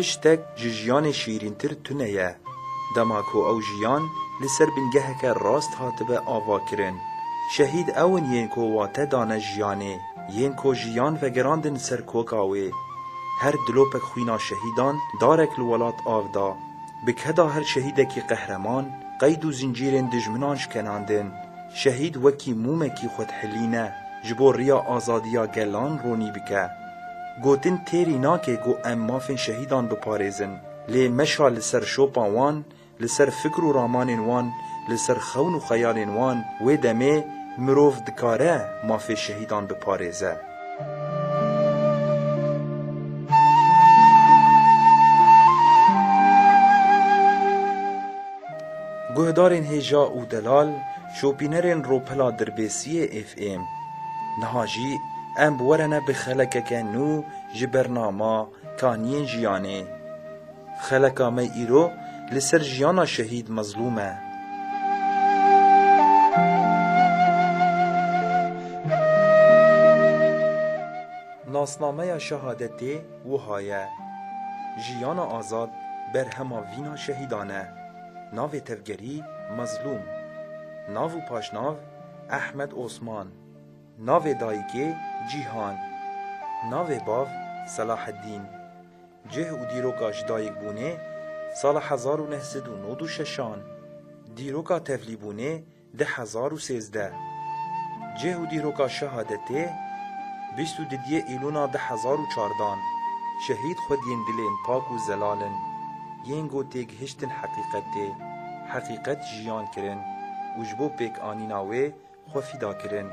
تشتك جيان شيرين تر تنيا دماكو او جيان لسر بنگهك راست هاتبه آوا کرن شهید اون ينكو واته دانه جيانه ينكو جيان وگراندن سر کوکاوه هر دلوپک خوینا شهیدان دارک لولات آودا بکهدا هر شهیدکی قهرمان قید و زنجیرن دجمنانش کناندن شهید وکی مومکی خود حلینه جبو ریا آزادیا گلان رونی بکه گوتن تیری ناکه گو ام مافن شهیدان بپاريزن لی مشا لسر شوپان وان لسر فکر و رامان وان لسر خون و خیال وان و دمه مروف دکاره مافن شهیدان بپاريزه گهدارین هجا و دلال شوپینرین روپلا دربیسی اف ام نهاجی ام بورنه بخلکه نو جبرناما کانین جیانه خلکا می ایرو لسر جیانا شهید مظلومه ناسنامه شهادتی وهایه جیانا آزاد برهما وینا شهیدانه ناو تفگری مظلوم ناو پاشناو احمد عثمان ناو دایگه جیهان ناو باو صلاح الدین جه و دیروکا جدایک بونه سال 1996 دیروکا تفلی بونه 1013 جه و دیروکا شهادته 22 ایلونا 2014 شهید خود یندلین پاک و زلالن ینگو تیگ هشتن حقیقت جیان کرن وجبو پیک آنیناوه خوفیدا کرن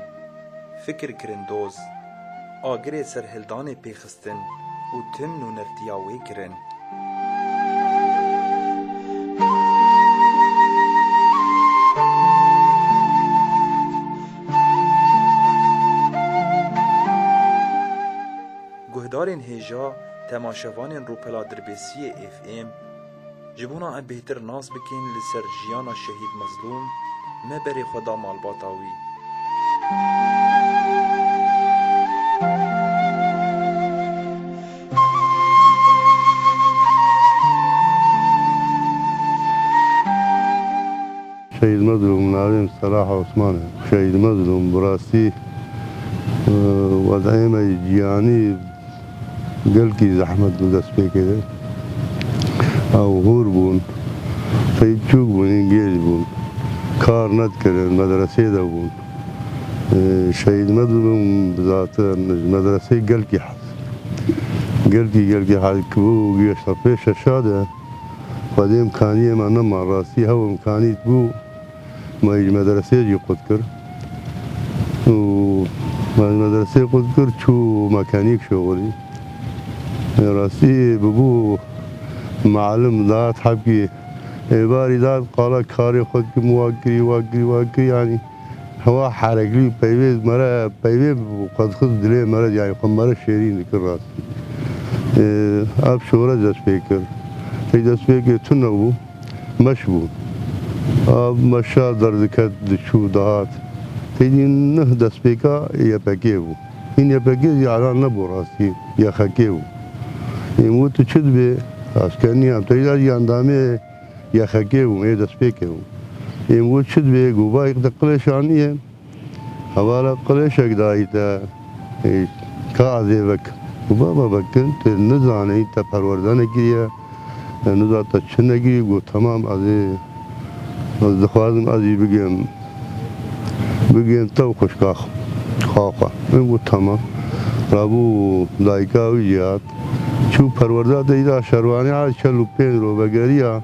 فکر کرن دوز آگره سرهلدان پیخستن و تم نونرتیاوه کرن گهدارین هیجا تماشوانین روپلا دربیسی اف ام جبونا ام بهتر ناس بکن لسر جیانا شهید مظلوم مبری خدا مالباتاوی شهید مظلوم ناویم صلاح عثمانه شهید مظلوم براستی وضعیم جیانی گلکی زحمت بدست بکده او هور بون شهید چوک بون انگیج بون کار ند کردن مدرسه ده بون شهید مظلوم بذات مدرسه گلکی حد کبو گیشتا پیش شاده خود امکانی من نما راستی هوا امکانیت بو ما مدرسه جی قد کرد و مدرسه قد کرد چو مکانیک شغلی راستی ببو معلم داد حبکی باری داد قال کاری خود که واقعی یعنی هوا حرکلی پیوید مرا پیوید قد خود دلی مرا یعنی خود مرا شیرین کر راستی اب شورا دست پیکر دست پیکر تو نبو مش بود اب مشا درد کد شو دهات تیدین نه دست پیکا یا پکی بود این یا پکی یاران نبو راستی یا خکی بود این تو چود به اسکنی هم تیداد یاندامه یا خکی بود ای دست پیکی بود این چود به گوبا یک دقیقه شانیه حوالا قلش اقدایی تا کازی وک گوبا بکن تو نزانه تا پروردن گیریه نزا تا چه نگیری گو تمام از دخوازم ازی بگیم تو خوشکا خواه این گو تمام رابو دایکا ویجیات چو پروردن ایدا شروانی ها چلو پین رو بگریا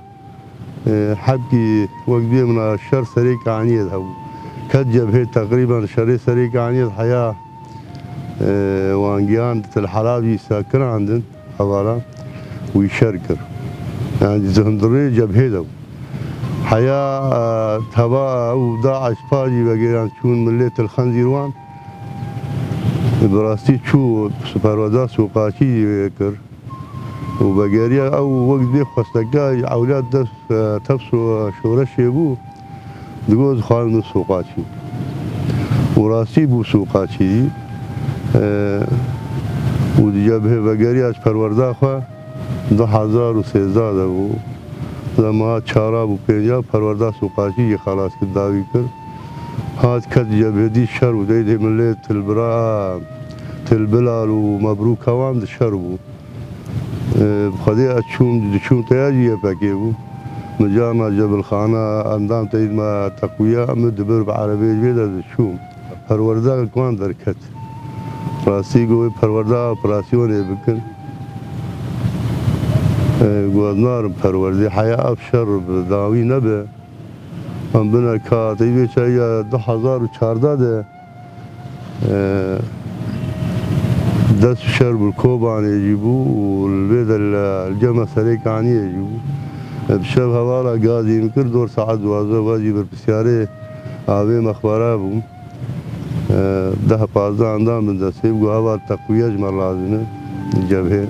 حبکی وقت بیمنا شر سری کانیت هاو کد جبهه تقریبا شر سری کانیت حیا وانگیان تل حلابی ساکن عندن حوالا ويشاركر يعني زهندري جبهه دو حيا تبا او داعش باجي بقيران شون مليت الخنزيروان براستي شو سپروادا سوقاتي كر وبقاريا او وقت بيخ خستقاي اولاد دس تفسو شورش يبو دقوز خالن سوقاتي وراسي بو سوقاتي ودي جبهه بقاريا سپروادا خوا 2013 بو لما چارا بو پینجا پرورده سوقاچی یه خلاص که داوی کرد هات کد جبهدی شر و دیده ملی تلبرا تلبلال و مبروک هوام ده شر بو بخدي دشوم تياجي باكي بو مجانا جبل خانة اندام تيد ما تقوية مدبر بعربية جيدة دشوم پرورده كوان دركت راسي قوي پرورده اوپراسيون بكن گوزنار پرورده حياة افشر بداوي نبه من بنا كاتيبه شاية 2014 ده دست شر بالكوبان يجيبوا والبيت الجمع سريك عني يجيبوا بشب هوالا قاضي يمكن دور ساعات دوازه واجي بالبسيارة آبي مخبرة بو ده پازده عندام من دسته بقو هوا تقوية جمع لازمه الجبهة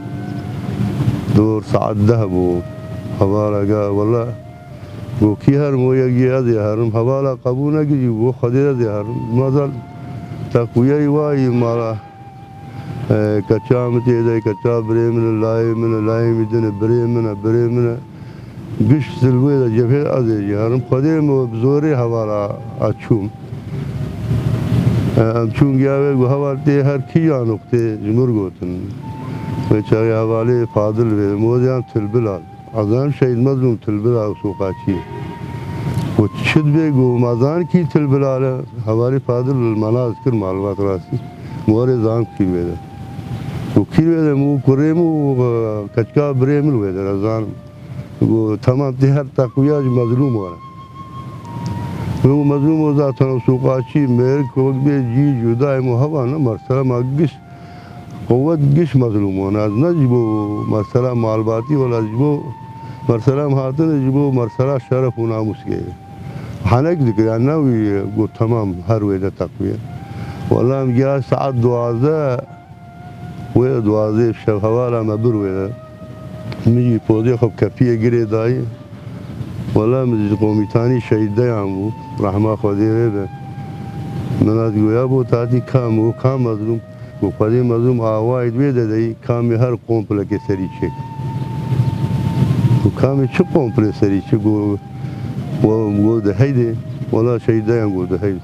دور ساعات ده بو هوالا قا والله بو كي هرم ويجي هذي هرم هوالا قبونا جي بو خدير هذي هرم مازال تقوية واي مالا كتشا متيدا كتشا بريمن لاي مدن بريمن قش سلويدا جبهة أزيجي هرم قديم وبزوري هوالا أتشوم أمشون جاوي وهوالتي هر كيا نقطة جمر قوتن وشاي هوالي فاضل موزيان تلبلال أذان شهيد مظلوم تلبلال وسوقاتي وتشد بيجو مازان كي تلبلال هوالي فاضل المناذكر معلومات راسي موري زان كي بيدا وكيل ويدا مو كريمو كتكا بريمل ويدا رزان وتمام تهر تقوية مظلوم ورا هو مظلوم وذاتنا سوقاشي ميرك وقت جي جدا مو هوانا مرسلا ما قش قوة قش مظلوم وانا نجبو مرسلا معلباتي ولا جبو مرسلا مهاتن جبو مرسلا شرف وناموس جاي حنك ذكر يعني ناوي قلت تمام هر ويدا تقوية والله مجا ساعات دوازه ويا دوازه بشب هوالا مبر ويا ميجي فوضي خب كفيه جري داي والله مجي قومي تاني شهيد داي عمو رحمه خدي ريبه منات قويا بو تاتي كام مظلوم وقدي مظلوم آوايد ويدا داي كام هر قوم بلكي سري شك وكام شو قوم بلكي سري شك و ده هيدي والله شهيد داي عمو ده هيدي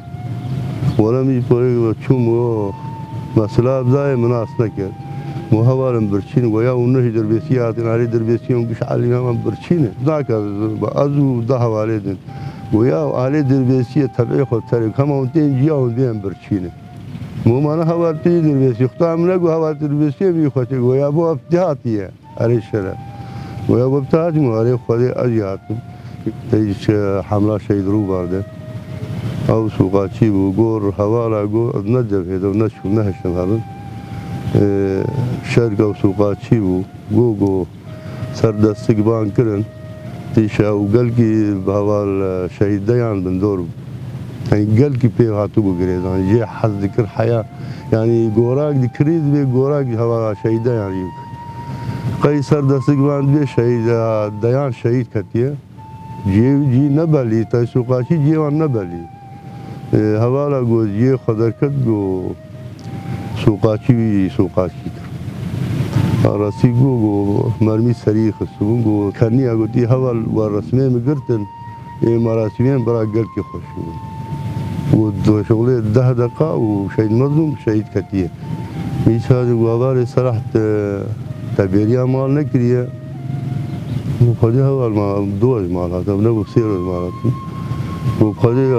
ولا مي بقول شوم مسألة بداية مناسبة كده مو هوالم برشين ويا ونه دربيسيات ناري دربيسيون قش عليها من برشين ذاك أزو ده هوالدين ويا علي دربيسية تبعي خد ترى كم أنتين جيا ودين برشين مو ما أنا هوالتي دربيسي اختار من أجو هوال دربيسية بيخوتي ويا بو افتهاتية على الشارع ويا بو افتهاتي مو عليه خدي أجياتهم تيجي حملة شيء ضروب برده أو سوقاتي وجور هوالا جور نجف هذا ونشوف نهشم هذا شرق أو سوقاتي وجو سرد استقبال كرن تيشا وقلقي بهوال شهيد ديان بندور يعني قلقي بيه هاتو بقريز يعني جي حد ذكر حياة يعني جوراك ذكريز بيه جوراك هوا شهيد ديان يوك قي سرد استقبال بيه شهيد ديان شهيد كتير جي نبالي تاي سوقاتي جي وان نبالي هوالا گو جي خدر كد گو سوقاتي راسي گو مرمي سريخ السبون گو كرني اگو تي هوال ورسمي مقرتن مراسمين برا قلقي خوشون ودو شغلي 10 دقائق وشهيد مظلوم شهيد كتير ميش هذا قواباري صراحة تبيريا مال نكريا وخدي هوال ما دوز مالها نبو بسير مالها وخدي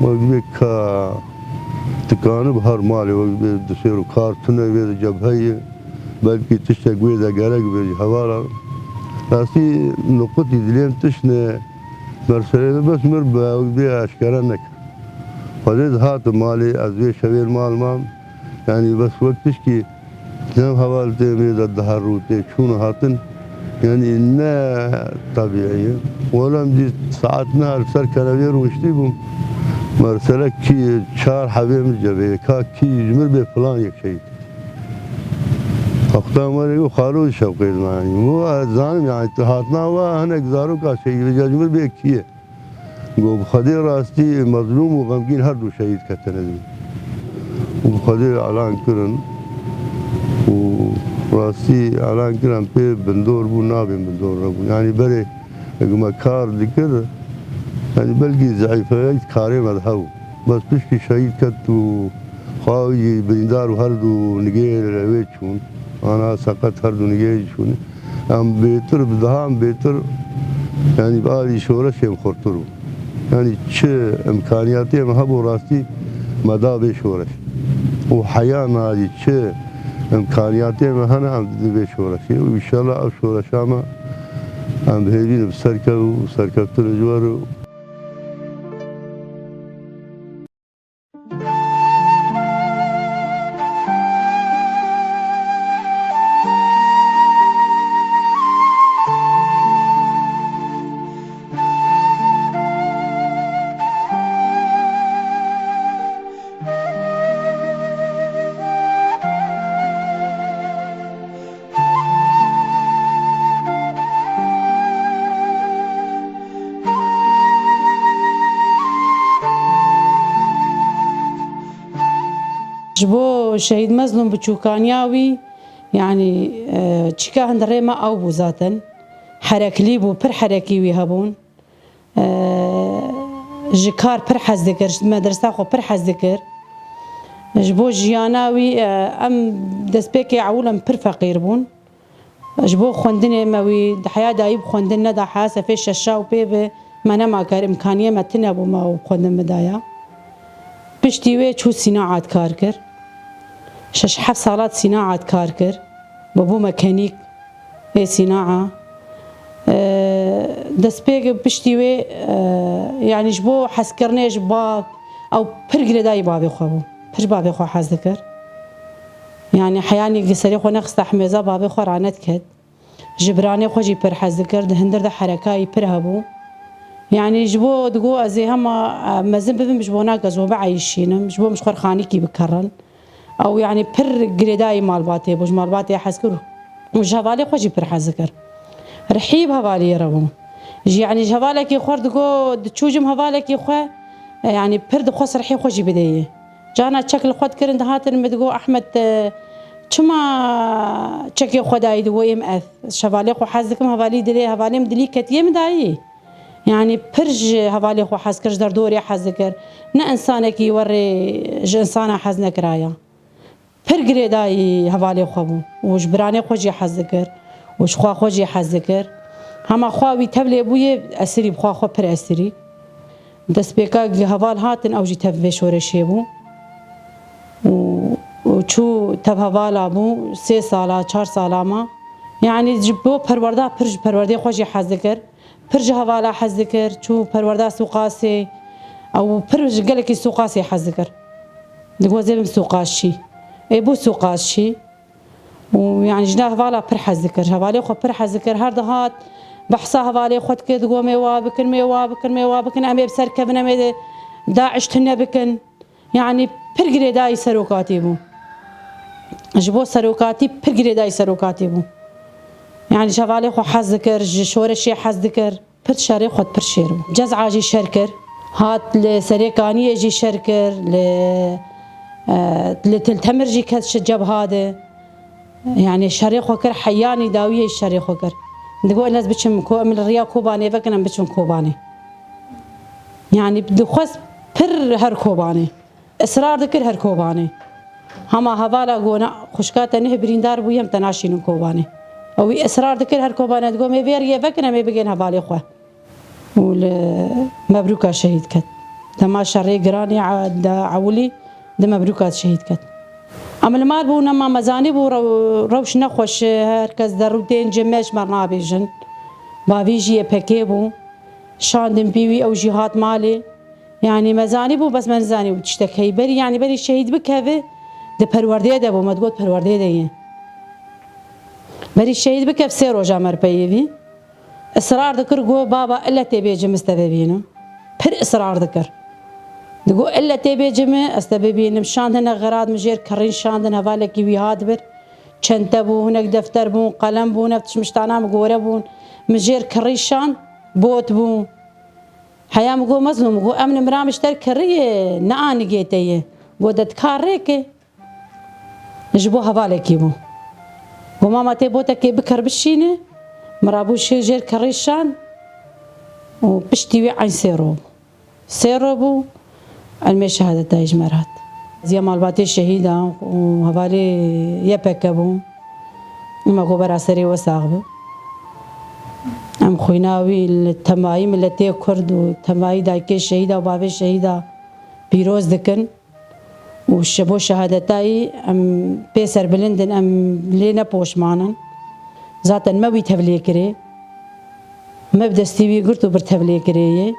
وقبك تكانو بهر مالي وقبك دسيرو كارتنا ويدا جبهية بلكي تشتاق ويدا قرق بيجي هوالا راسي نقطي دلين تشنا مرسلين بس مربا وقبك اشكرنك فديد هات مالي ازوي شوير مال يعني بس وقت تشكي نام هوالتي ويدا الدهر روتي شونو هاتن يعني إنها طبيعية ولا مجي ساعتنا السر كنابير وشتيبهم مرسلك كي شهر حبيب الجبهة كي يجمر بفلان يك شيء أختار مريو خالو شوقي يعني مو زانم يعني اتحادنا وهنا جزارو كشيء يجمر بكيه جو بخدي راستي مظلوم وغمقين هردو شهيد كتنزل وبخدي إعلان كرن راستی الان کرم پی بندور بو نابیم بندور نبو یعنی بره اگه کار دکر یعنی بلگی ضعیفه کاری مذهب بس پشتی شهید کد تو خواهی بریندار و هر دو نگه روی چون آنها سقط هر دو نگه چون هم بهتر بدها هم بهتر یعنی باری شورش هم خورتر یعنی چه امکانیاتی هم هبو راستی مدا به شورش و حیا نادی چه امکانیاتی هم هنه هم به شورشی و انشالله او شورش هم بهرین بسرکه و سرکفتر جوار جبو شهيد مظلوم بچوکانیاوی يعني چیکا هندره ما او بو ذاتن حرکلی بو پر حرکی وی هبون جکار پر حز دکر مدرسه خو پر حز دکر جبو جیاناوی ام دسپیک عولم پر فقیر بون جبو خوندن موی دحیا دایب خوندن ندا حاسه فيش الشاو بيبه ما نما كار امكانيه ما تنبو ما خوندن مدايا پشتیوی چو صناعت کار کر 6-7 سالات صناعت کار کر بابو مکانیک صناعه دسپیگ پشتیوی يعني جبو حس کرنیش با او پرگره دای بابی خو پر بابی خو حس ذکر يعني حياني قسري خو نقص حميزه بابي خو رانت كد جبراني خو جي پر حس ذکر هندر د حرکای پر هبو يعني جبو دقو ازي هما مازن ببن مش بوناك ازو بعيشين مش بو مش خور خانيكي بكرن او يعني بر جريداي مالباتي بوج مالباتي حسكر وج هفالي خوجي بر حذكر رحيب هفالي يربو جي يعني جهفالك يخور دقو تشوجم هفالك يخو يعني بر دخو صرحي خوجي بديه جانا شكل خود كرند هاتن مدقو احمد شما شكي خداي دو ام اف شفالي خو حذكم هفالي دلي هفالي مدلي كتيه مداي يعني برج هفالي خو حز كرج دردوري حز ذكر نا انسانك يوري ج انسانه حز نكرايا برجري داي هفالي خو وجبراني خوجي حز ذكر وش خو خوجي حز ذكر هما خواوي تبلي ابوي اسري بخوا خو بر اسري دس بيكا هفال هاتن اوجي تبي شورشيبو وشو تب هفال ابو 3 سالا 4 سالا ما يعني جبو پروردا برج پروردي خوجي حز ذكر برج هوالا حز ذكر شو پروردا سوقاسي او برج قالك سوقاسي حز ذكر دقوا زي سوقاشي اي بو سوقاشي ويعني جنا هوالا بر حز ذكر هوالي خو بر حز ذكر هر دهات بحصا هوالي خد كد قوا ميوا بكن امي بسر كبنا مي داعش تنا بكن يعني برجري داي سروكاتي بو جبو سروكاتي برجري داي سروكاتي بو يعني شغالي خو حز ذكر شورشي حز ذكر بر شاري خد بر شيرو جزعه جي شركر هات لسريكانيه جي شركر لتلتمر جي كش جب هذا يعني شاري خو كر حياني داويه شاري خو كر دقوا الناس بتشم كو من الريا كوباني فكنا بتشم كوباني يعني بدو خص بر هر كوباني اصرار ذكر هر كوباني هما هوالا قونا خشكات نه بريندار بويم تناشين كوباني او اصرار ذكر هر كوبانه تقول مي بير فكنا مي بقين هبالي خو مبروكه شهيد كت تما شري قراني عاد عولي ده مبروكات شهيد كت عمل مال بو نما مزاني بو روش نخوش هركز درودين جمش مرنابيجن بابيجي بكيبو شاندن بيوي او جهات مالي يعني مزاني بو بس منزاني وتشتكي بري يعني بري شهيد بكفه ده پرورديه ده بو ما تقول پرورديه ده بري الشهيد بكف سيرو جامر بيبي اصرار ذكر جو بابا الا تبي جم استبيبينه بر اصرار ذكر دقو الا تبي جم استبيبين مشان هنا غراض مجير كرين شان هذالك وي هادبر چنتبو هناك دفتر بون قلم بون نفتش مشتانا مغوره بون مجير كرين شان بوت بون حياه مغو مظلوم مغو امن مرامش تر كريه نان جيتيه ودت كاريك جبو هذالك يبو وماما تيبوتا كي بكر بشينه مرابوش جير كريشان وبشتي عين سيروبو علمي شهادة تايج مرات زي مال باتي شهيدة وهبالي يبكبو وما كبر سري وساغبو ام خويناوي التمايم التي كرد وتماي دايكي شهيدة وبابي شهيدة بيروز دكن والشبو شهادتاي ام بيسر بلندن ام لينا بوش مانن ذاتا ما بيتهبلي كري ما بدستيوي قرتو برتهبلي كري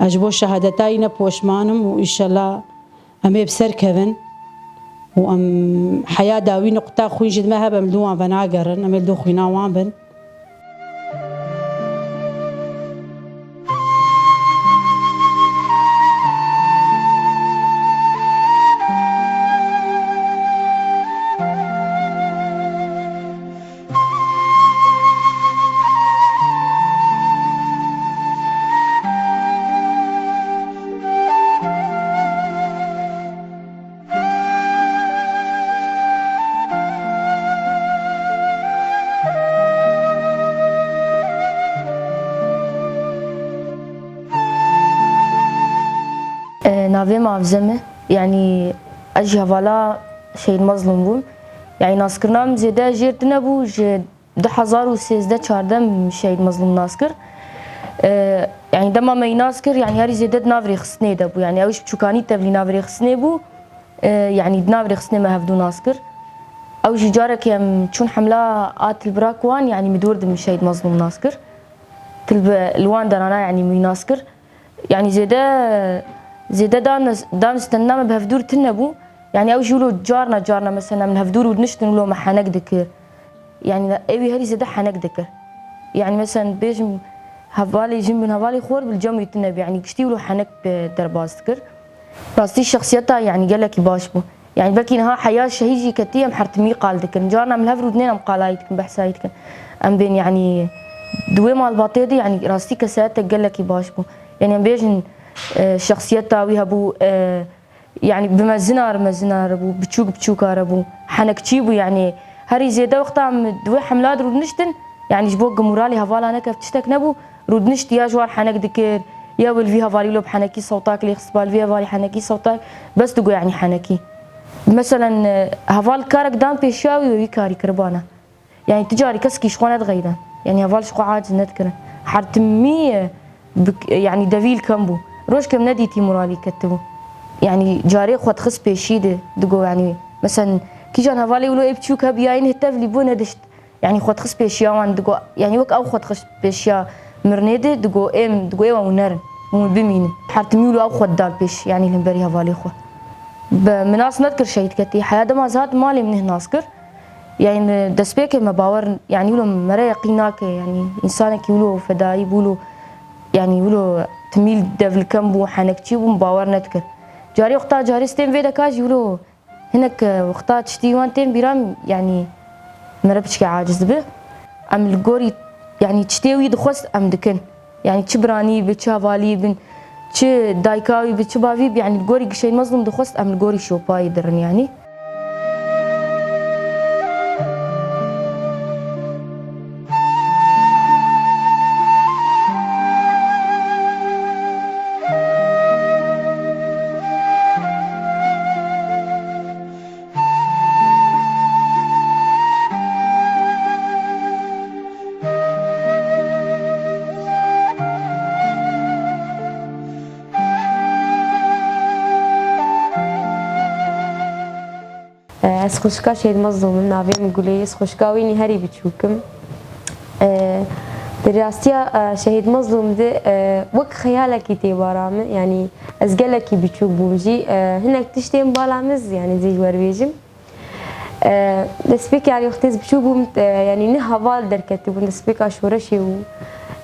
اجبو شهادتاي نبوش مانم وان شاء الله ام بسر كفن وام حياة داوي نقطة خوين جد ما هبا ملدوان بناقرن ام ملدو خوينا وان بن ناوی معافزمه يعني اجي هوالا شهید مظلوم بوم يعني ناس كرنام زيادة جيرت نبو جد 2013 شهید مظلوم ناس كر يعني دما ما يناس كر يعني هاري زيادة نافري خصني دبو يعني اوش بشوكاني تبلي نافري خصني بو يعني نافري خصني ما هفدو ناس كر او جارك يم تشون حملة آت البراكوان يعني مدور دم شهید مظلوم ناس كر تلب الوان درانا يعني مي ناس كر يعني زيادة دان استنام بهفدور تنبو يعني او جولو جارنا مثلا من هفدور ودنشتن ولو ما حنك دكر يعني ايوي هري زيادة حنك دكر يعني مثلا بيجم هفالي جنب من هفالي خور بالجمر يتنب يعني كشتي ولو حنك بدرباز دكر راستي شخصيتها يعني قال لك باشبو يعني بلكي نها حياة شهيجي كتير محرتمي قال دكر جارنا من هفدور اثنين ام قالايتكن بحسايتكن ام بين يعني دوي مال باطيدي يعني راستي كساتك قال لك باشبو يعني ام بيجن شخصيتها ويهبو يعني بمزنا ربو بتشوك ربو حنكتيبو يعني هري زيادة وقتها دوي حملات رودنشتن يعني جبوك مورالي هفالا نكف تشتك نبو رودنشت يا جوار حنك دكير يا والفي هفالي لو بحنكي صوتاك لي خصبال في هفالي حنكي صوتاك بس تقول يعني حنكي مثلا هفال كارك دان بيشاوي وي كاري كربانا يعني تجاري كسكي شخوانة غيران يعني هفال شخو عاجز نذكره حرتمي يعني دافيل كمبو روش كم نديتي مورالي كتبو يعني جاري خود خص بيشيده دقو يعني مثلا كي جان هفالي ولو ابتشوك بياين هتف لي بو ندشت يعني خود خص بيشياوان دقو يعني وك او خود خص بيشيا مرنيده دقو ايوا ونرن مو بمين حرتميولو او خود دال بيش يعني الهمبري هفالي خو بمناس نذكر شهيد كتي حياة ما زاد مالي من ناسكر يعني دسبيك ما باور يعني ولو مرا يقيناك يعني انسانك يولو فدائي بولو يعني يولو تميل دفل كمبو حنكتي ومباور نذكر جاري وقتها جاري ستين فيدا كاج يولو هناك وقتها تشتي وان تين بيرام يعني مربتش عاجز به ام الجوري يعني تشتيوي دخوست ام دكن يعني تشبراني بتشافالي بن تش دايكاوي بتشبافي يعني الجوري شيء مظلوم دخوست ام الجوري شوباي درن يعني خوشکا شهید مظلوم ناوی مگولی خوشکاوی نی هری بچوکم دراستی شهید مظلوم ده وقت خیالکی تیبارام يعني ازگلکی بچوک بومجی هناك تشتیم بالامز يعني زي وربيجم دسبيك يعني وقتز بچوک بوم يعني نه هوال دركتي بون دسبيك اشورشي و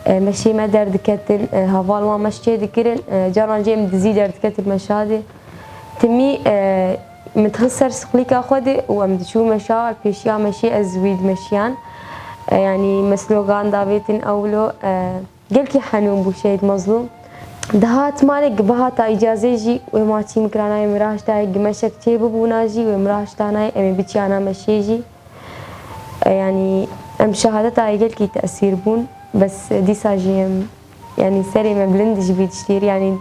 مشي ما در دكتن هوال ما مشي دكرن جاران جيم دزي در دكتن مشادي تمي متخسر سقليكا خودي ومدشو مشاعر بيشيا مشي ازويد مشيان يعني مسلوغان دافيتن اولو قلكي حنون بو شهيد مظلوم دهات مالك بهاتا اجازه جي وماتي مكرانا مراش تاي قمشك تيبو بوناجي ومراش تاناي امي بيتيانا مشي جي يعني ام شهادتها يقلكي تأثير بون بس ديسا جيم يعني سري ما بلندش بيتشتير يعني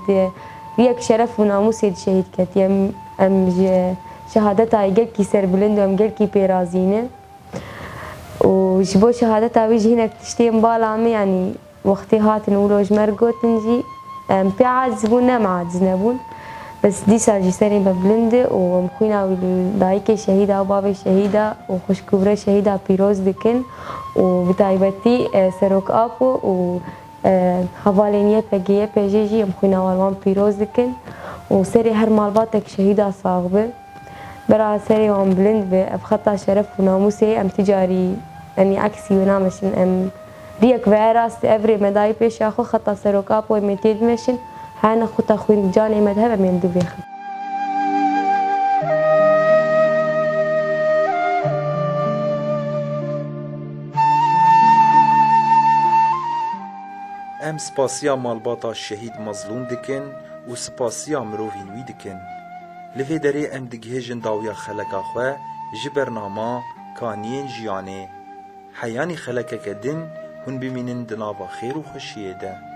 ريك شرف وناموس الشهيد كت ام شهادتها يقلكي سر بلند وام قلكي بيرازينه وجبو شهادتها ويجي هناك تشتين بالامي يعني وقتي هاتن ولوج مرقو تنجي بي عاجزبون ما عاجزنبون بس ديسا جي سري ببلند ومخوينا والدايكي شهيدة وبابي شهيدة وخشكورة شهيدة بيروز دكن وبتايبتي سروك ابو و هفالينية بجيه بجيجي مخوينا والوان بيروز دكن وسري هر مالباتك شهيدة صاغبة برا سري وان بلند بخطا شرف وناموسي ام تجاري يعني عكسي ونامشن ام ريك بعراس افري مداي بيش اخو خطا سروك ابو ميتيد مشن حانا خوتا خوين جاني مذهب من دوبيخ ام سپاسیا مالباتا شهید مظلوم دکن و سپاسیا مروفین وی دکن لفی دری ام دگهجن داویا خلقا خواه جبرناما کانین جیانه حیانی خلقا کدن هن بمینن دناوا خیر و خوشیه ده